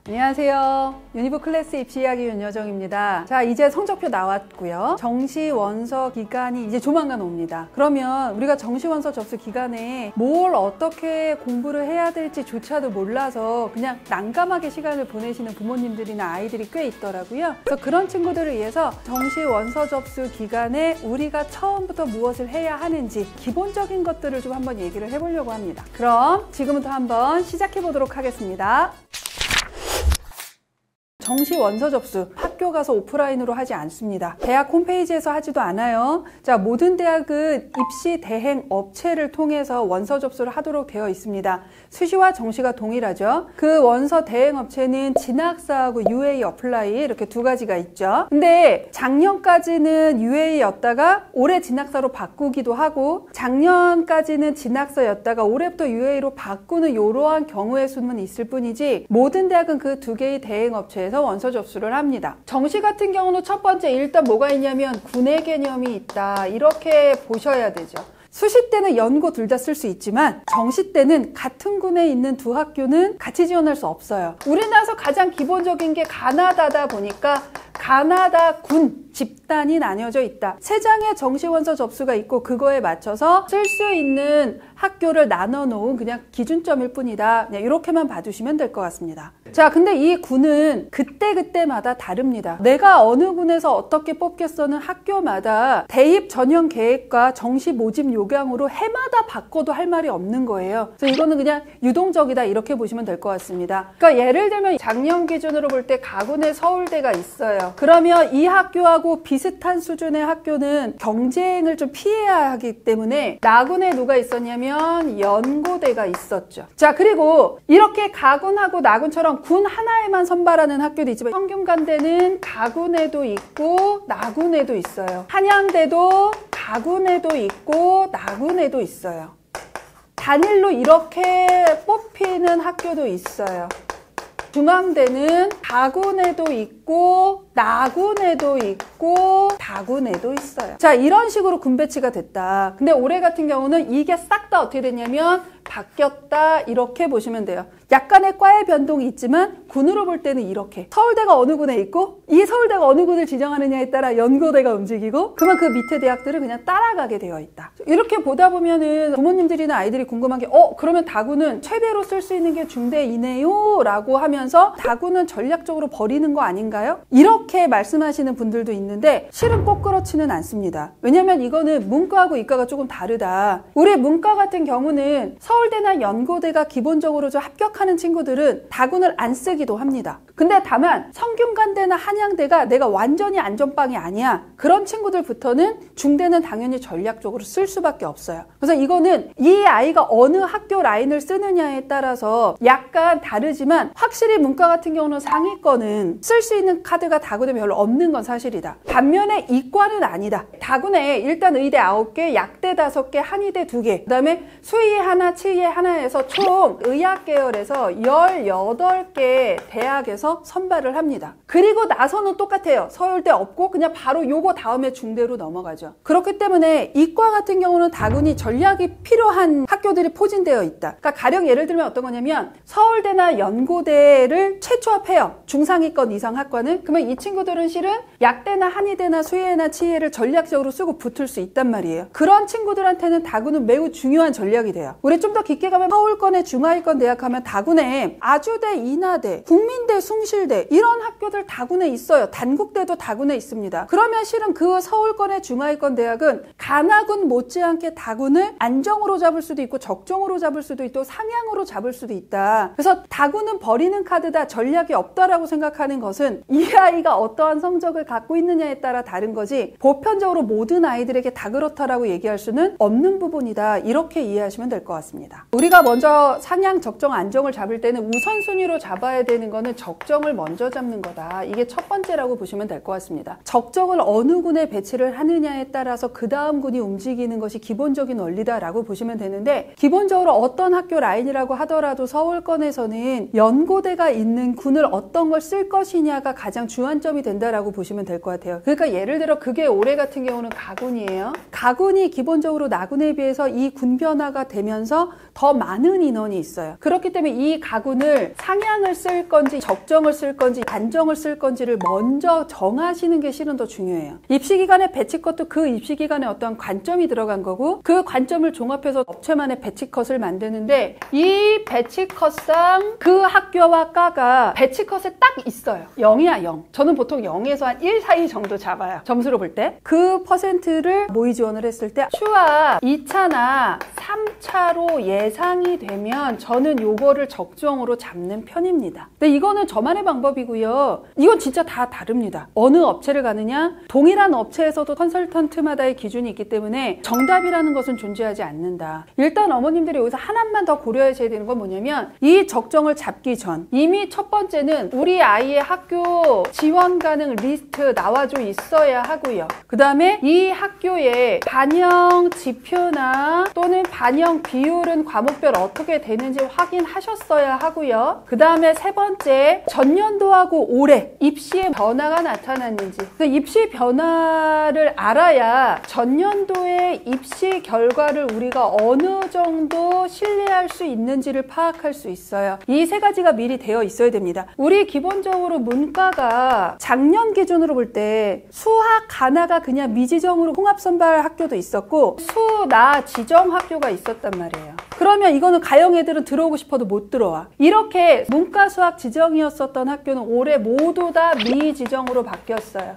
안녕하세요. 유니브 클래스 입시 이야기 윤여정입니다. 자, 이제 성적표 나왔고요. 정시 원서 기간이 이제 조만간 옵니다. 그러면 우리가 정시 원서 접수 기간에 뭘 어떻게 공부를 해야 될지 조차도 몰라서 그냥 난감하게 시간을 보내시는 부모님들이나 아이들이 꽤 있더라고요. 그래서 그런 친구들을 위해서 정시 원서 접수 기간에 우리가 처음부터 무엇을 해야 하는지 기본적인 것들을 좀 한번 얘기를 해보려고 합니다. 그럼 지금부터 한번 시작해 보도록 하겠습니다. 정시 원서 접수, 학교 가서 오프라인으로 하지 않습니다. 대학 홈페이지에서 하지도 않아요. 자, 모든 대학은 입시 대행 업체를 통해서 원서 접수를 하도록 되어 있습니다. 수시와 정시가 동일하죠. 그 원서 대행 업체는 진학사하고 UA 어플라이 이렇게 두 가지가 있죠. 근데 작년까지는 UA였다가 올해 진학사로 바꾸기도 하고 작년까지는 진학사였다가 올해부터 UA로 바꾸는 이러한 경우의 수는 있을 뿐이지 모든 대학은 그 두 개의 대행 업체에서 원서 접수를 합니다. 정시 같은 경우는 첫 번째 일단 뭐가 있냐면 군의 개념이 있다 이렇게 보셔야 되죠. 수시 때는 연고 둘 다 쓸 수 있지만 정시 때는 같은 군에 있는 두 학교는 같이 지원할 수 없어요. 우리나라에서 가장 기본적인 게 가나다다 보니까 가나다 군 집단이 나뉘어져 있다. 세 장의 정시 원서 접수가 있고 그거에 맞춰서 쓸 수 있는 학교를 나눠 놓은 그냥 기준점일 뿐이다. 그냥 이렇게만 봐주시면 될 것 같습니다. 자, 근데 이 군은 그때그때마다 다릅니다. 내가 어느 군에서 어떻게 뽑겠어는 학교마다 대입 전형 계획과 정시 모집 요강으로 해마다 바꿔도 할 말이 없는 거예요. 그래서 이거는 그냥 유동적이다 이렇게 보시면 될 것 같습니다. 그러니까 예를 들면 작년 기준으로 볼 때 가군에 서울대가 있어요. 그러면 이 학교하고 비슷한 수준의 학교는 경쟁을 좀 피해야 하기 때문에 나군에 누가 있었냐면 연고대가 있었죠. 자, 그리고 이렇게 가군하고 나군처럼 군 하나에만 선발하는 학교도 있지만 성균관대는 가군에도 있고 나군에도 있어요. 한양대도 가군에도 있고 나군에도 있어요. 단일로 이렇게 뽑히는 학교도 있어요. 중앙대는 가군에도 있고 나군에도 있고 다군에도 있어요. 자, 이런 식으로 군 배치가 됐다. 근데 올해 같은 경우는 이게 싹 다 어떻게 됐냐면 바뀌었다 이렇게 보시면 돼요. 약간의 과의 변동이 있지만 군으로 볼 때는 이렇게 서울대가 어느 군에 있고 이 서울대가 어느 군을 지정하느냐에 따라 연고대가 움직이고 그러면 그 밑에 대학들을 그냥 따라가게 되어 있다. 이렇게 보다 보면은 부모님들이나 아이들이 궁금한 게 그러면 다군은 최대로 쓸 수 있는 게 중대이네요 라고 하면서 다군은 전략적으로 버리는 거 아닌가요? 이렇게 말씀하시는 분들도 있는데 실은 꼭 그렇지는 않습니다. 왜냐면 이거는 문과하고 이과가 조금 다르다. 우리 문과 같은 경우는 서울대나 연고대가 기본적으로 좀 합격하는 친구들은 다군을 안 쓰기도 합니다. 근데 다만 성균관대나 한양대가 내가 완전히 안전빵이 아니야. 그런 친구들부터는 중대는 당연히 전략적으로 쓸 수밖에 없어요. 그래서 이거는 이 아이가 어느 학교 라인을 쓰느냐에 따라서 약간 다르지만 확실히 문과 같은 경우는 상위권은 쓸 수 있는 카드가 다군에 별로 없는 건 사실이다. 반면에 이과는 아니다. 다군에 일단 의대 9개, 약대 5개, 한의대 2개, 그 다음에 수의 하나, 치의 하나에서 총 의학 계열에서 18개 대학에서 선발을 합니다. 그리고 나서는 똑같아요. 서울대 없고 그냥 바로 요거 다음에 중대로 넘어가죠. 그렇기 때문에 이과 같은 경우는 다군이 전략이 필요한 학교들이 포진되어 있다. 그러니까 가령 예를 들면 어떤 거냐면 서울대나 연고대를 최초합해요. 중상위권 이상 학과는. 그러면 이 친구들은 실은 약대나 한의대나 수의나 치의를 전략적으로 쓰고 붙을 수 있단 말이에요. 그런 친구들한테는 다군은 매우 중요한 전략이 돼요. 우리 좀 더 깊게 가면 서울권의 중하위권 대학 하면 다군에 아주대, 인하대, 국민대, 숭실대 이런 학교들 다군에 있어요. 단국대도 다군에 있습니다. 그러면 실은 그 서울권의 중하위권 대학은 가나군 못지않게 다군을 안정으로 잡을 수도 있고 적정으로 잡을 수도 있고 상향으로 잡을 수도 있다. 그래서 다군은 버리는 카드다, 전략이 없다라고 생각하는 것은 이 아이가 어떠한 성적을 갖고 있느냐에 따라 다른 거지 보편적으로 모든 아이들에게 다 그렇다라고 얘기할 수는 없는 부분이다. 이렇게 이해하시면 될 것 같습니다. 우리가 먼저 상향, 적정, 안정을 잡을 때는 우선순위로 잡아야 되는 거는 적정을 먼저 잡는 거다. 이게 첫 번째라고 보시면 될 것 같습니다. 적정을 어느 군에 배치를 하느냐에 따라서 그 다음 군이 움직이는 것이 기본적인 원리다라고 보시면 되는데 기본적으로 어떤 학교 라인이라고 하더라도 서울권에서는 연고대가 있는 군을 어떤 걸 쓸 것이냐가 가장 장점이 된다라고 보시면 될 것 같아요. 그러니까 예를 들어 그게 올해 같은 경우는 가군이에요. 가군이 기본적으로 나군에 비해서 이 군 변화가 되면서 더 많은 인원이 있어요. 그렇기 때문에 이 가군을 상향을 쓸 건지 적정을 쓸 건지 단정을 쓸 건지를 먼저 정하시는 게 실은 더 중요해요. 입시기간의 배치컷도 그 입시기간에 어떤 관점이 들어간 거고 그 관점을 종합해서 업체만의 배치컷을 만드는데 이 배치컷상 그 학교와 과가 배치컷에 딱 있어요. 0이야 0. 저는 보통 0에서 한 1 사이 정도 잡아요. 점수로 볼 때. 그 퍼센트를 모의 지원을 했을 때 추합 2차나 3차로 예상이 되면 저는 요거를 적정으로 잡는 편입니다. 근데 이거는 저만의 방법이고요. 이건 진짜 다 다릅니다. 어느 업체를 가느냐? 동일한 업체에서도 컨설턴트마다의 기준이 있기 때문에 정답이라는 것은 존재하지 않는다. 일단 어머님들이 여기서 하나만 더 고려하셔야 되는 건 뭐냐면 이 적정을 잡기 전 이미 첫 번째는 우리 아이의 학교 지원 가능 리스트 나와줘 있어야 하고요. 그 다음에 이 학교의 반영 지표나 또는 반영 비율은 과목별 어떻게 되는지 확인하셨어야 하고요. 그 다음에 세 번째, 전년도하고 올해 입시의 변화가 나타났는지. 입시 변화를 알아야 전년도의 입시 결과를 우리가 어느 정도 신뢰할 수 있는지를 파악할 수 있어요. 이 세 가지가 미리 되어 있어야 됩니다. 우리 기본적으로 문과가 작년 기준으로 볼 때 수학 가나가 그냥 미지정으로 통합선발 학교도 있었고 수나 지정 학교가 있었단 말이에요. 그러면 이거는 가형 애들은 들어오고 싶어도 못 들어와. 이렇게 문과 수학 지정이었었던 학교는 올해 모두 다 미지정으로 바뀌었어요.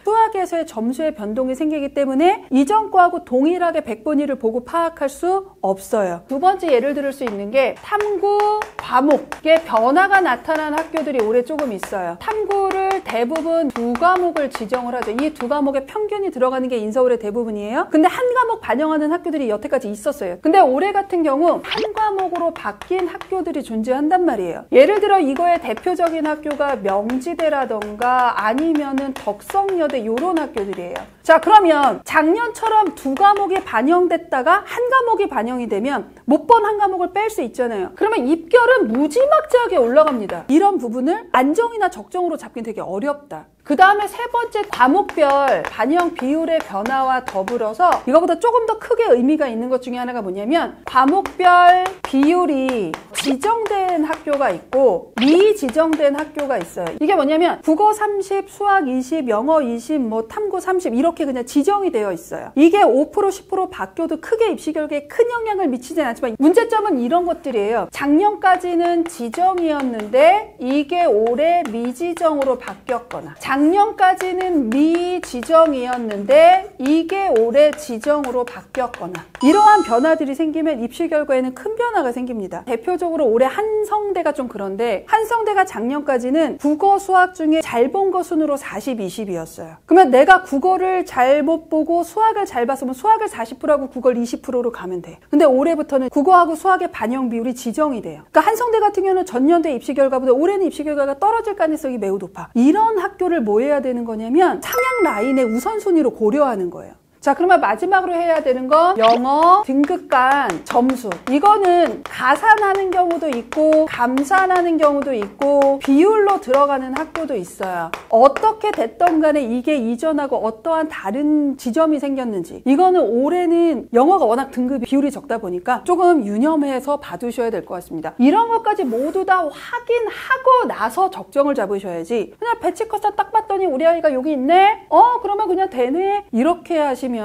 수학에서의 점수의 변동이 생기기 때문에 이전 거하고 동일하게 100분위를 보고 파악할 수 없어요. 두 번째 예를 들을 수 있는 게 탐구 과목의 변화가 나타난 학교들이 올해 조금 있어요. 탐구를 대부분 두 과목을 지정을 하죠. 이 두 과목의 평균이 들어가는 게 인서울의 대부분이에요. 근데 한 과목 반영하는 학교들이 여태까지 있었어요. 근데 올해 같은 경우 한 과목으로 바뀐 학교들이 존재한단 말이에요. 예를 들어 이거의 대표적인 학교가 명지대라던가 아니면은 덕성여대 이런 학교들이에요. 자, 그러면 작년처럼 두 과목이 반영됐다가 한 과목이 반영이 되면 못 본 한 과목을 뺄 수 있잖아요. 그러면 입결은 무지막지하게 올라갑니다. 이런 부분을 안정이나 적정으로 잡긴 되게 어렵다. 그 다음에 세 번째, 과목별 반영 비율의 변화와 더불어서 이거보다 조금 더 크게 의미가 있는 것 중에 하나가 뭐냐면 과목별 비율이 지정된 학교가 있고 미지정된 학교가 있어요. 이게 뭐냐면 국어 30, 수학 20, 영어 20, 뭐 탐구 30 이렇게 그냥 지정이 되어 있어요. 이게 5% 10% 바뀌어도 크게 입시 결과에 큰 영향을 미치진 않지만 문제점은 이런 것들이에요. 작년까지는 지정이었는데 이게 올해 미지정으로 바뀌었거나 작년까지는 미지정이었는데 이게 올해 지정으로 바뀌었거나 이러한 변화들이 생기면 입시 결과에는 큰 변화가 생깁니다. 대표적으로 올해 한성대가 좀 그런데 한성대가 작년까지는 국어 수학 중에 잘 본 거 순으로 40, 20이었어요. 그러면 내가 국어를 잘 못 보고 수학을 잘 봤으면 수학을 40%하고 국어를 20%로 가면 돼. 근데 올해부터는 국어하고 수학의 반영 비율이 지정이 돼요. 그러니까 한성대 같은 경우는 전년도의 입시 결과보다 올해는 입시 결과가 떨어질 가능성이 매우 높아. 이런 학교를 뭐 해야 되는 거냐면 상향 라인의 우선순위로 고려하는 거예요. 자, 그러면 마지막으로 해야 되는 건 영어 등급간 점수. 이거는 가산하는 경우도 있고 감산하는 경우도 있고 비율로 들어가는 학교도 있어요. 어떻게 됐던 간에 이게 이전하고 어떠한 다른 지점이 생겼는지. 이거는 올해는 영어가 워낙 등급 비율이 적다 보니까 조금 유념해서 봐두셔야 될 것 같습니다. 이런 것까지 모두 다 확인하고 나서 적정을 잡으셔야지 그냥 배치컷을 딱 봤더니 우리 아이가 여기 있네? 그러면 그냥 되네? 이렇게 하시면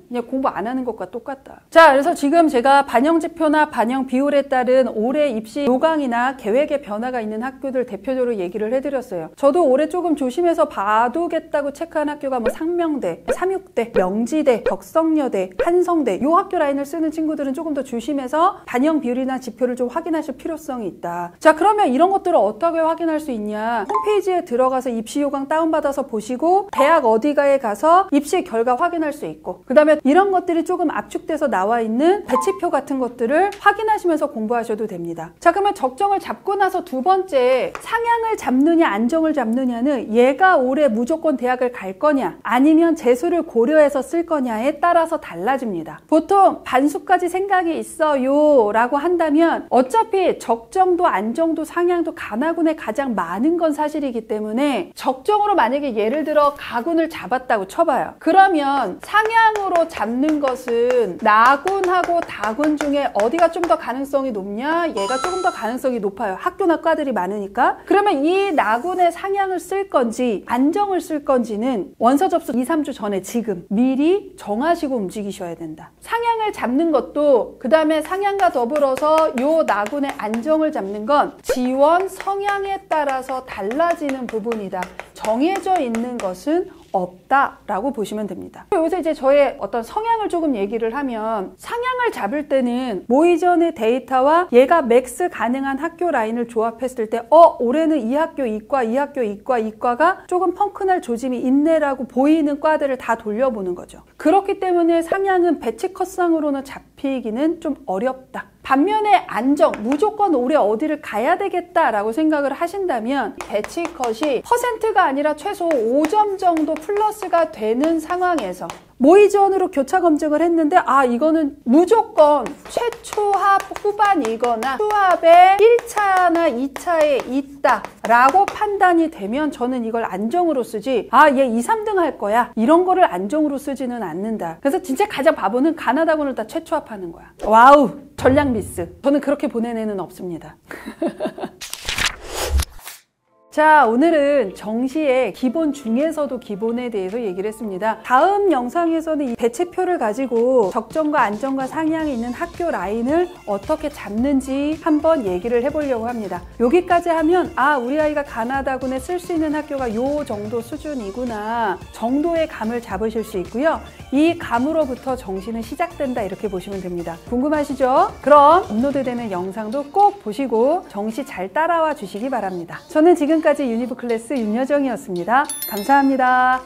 그냥 공부 안 하는 것과 똑같다. 자, 그래서 지금 제가 반영지표나 반영 비율에 따른 올해 입시 요강이나 계획의 변화가 있는 학교들 대표적으로 얘기를 해드렸어요. 저도 올해 조금 조심해서 봐두겠다고 체크한 학교가 뭐 상명대, 삼육대, 명지대, 덕성여대, 한성대 요 학교 라인을 쓰는 친구들은 조금 더 조심해서 반영 비율이나 지표를 좀 확인하실 필요성이 있다. 자, 그러면 이런 것들을 어떻게 확인할 수 있냐? 홈페이지에 들어가서 입시 요강 다운받아서 보시고 대학 어디가에 가서 입시 결과 확인할 수 있고 있고, 그 다음에 이런 것들이 조금 압축돼서 나와 있는 배치표 같은 것들을 확인하시면서 공부하셔도 됩니다. 자, 그러면 적정을 잡고 나서 두 번째, 상향을 잡느냐 안정을 잡느냐는 얘가 올해 무조건 대학을 갈 거냐 아니면 재수를 고려해서 쓸 거냐에 따라서 달라집니다. 보통 반수까지 생각이 있어요 라고 한다면 어차피 적정도 안정도 상향도 간화군에 가장 많은 건 사실이기 때문에 적정으로 만약에 예를 들어 가군을 잡았다고 쳐봐요. 그러면 상향으로 잡는 것은 나군하고 다군 중에 어디가 좀 더 가능성이 높냐? 얘가 조금 더 가능성이 높아요. 학교나 과들이 많으니까. 그러면 이 나군의 상향을 쓸 건지 안정을 쓸 건지는 원서 접수 2, 3주 전에 지금 미리 정하시고 움직이셔야 된다. 상향을 잡는 것도 그 다음에 상향과 더불어서 요 나군의 안정을 잡는 건 지원 성향에 따라서 달라지는 부분이다. 정해져 있는 것은 없다라고 보시면 됩니다. 여기서 이제 저의 어떤 성향을 조금 얘기를 하면 상향을 잡을 때는 모의전의 데이터와 얘가 맥스 가능한 학교 라인을 조합했을 때 올해는 이 학교 이과, 이 학교 이과, 이과가 조금 펑크날 조짐이 있네라고 보이는 과들을 다 돌려보는 거죠. 그렇기 때문에 상향은 배치 컷상으로는 잡히기는 좀 어렵다. 반면에 안정, 무조건 올해 어디를 가야 되겠다라고 생각을 하신다면 배치 컷이 퍼센트가 아니라 최소 5점 정도 플러스가 되는 상황에서 모의전으로 교차 검증을 했는데 이거는 무조건 최초합 후반이거나 수합의 1차나 2차에 있다 라고 판단이 되면 저는 이걸 안정으로 쓰지 얘 2, 3등 할 거야 이런 거를 안정으로 쓰지는 않는다. 그래서 진짜 가장 바보는 가나다군을 다 최초합하는 거야. 와우, 전략 미스. 저는 그렇게 보낸 애는 없습니다. 자, 오늘은 정시의 기본 중에서도 기본에 대해서 얘기를 했습니다. 다음 영상에서는 이 배치표를 가지고 적정과 안정과 상향이 있는 학교 라인을 어떻게 잡는지 한번 얘기를 해보려고 합니다. 여기까지 하면 우리 아이가 가나다군에 쓸 수 있는 학교가 요 정도 수준이구나 정도의 감을 잡으실 수 있고요. 이 감으로부터 정시는 시작된다 이렇게 보시면 됩니다. 궁금하시죠? 그럼 업로드되는 영상도 꼭 보시고 정시 잘 따라와 주시기 바랍니다. 저는 지금까지 유니브 클래스 윤여정이었습니다. 감사합니다.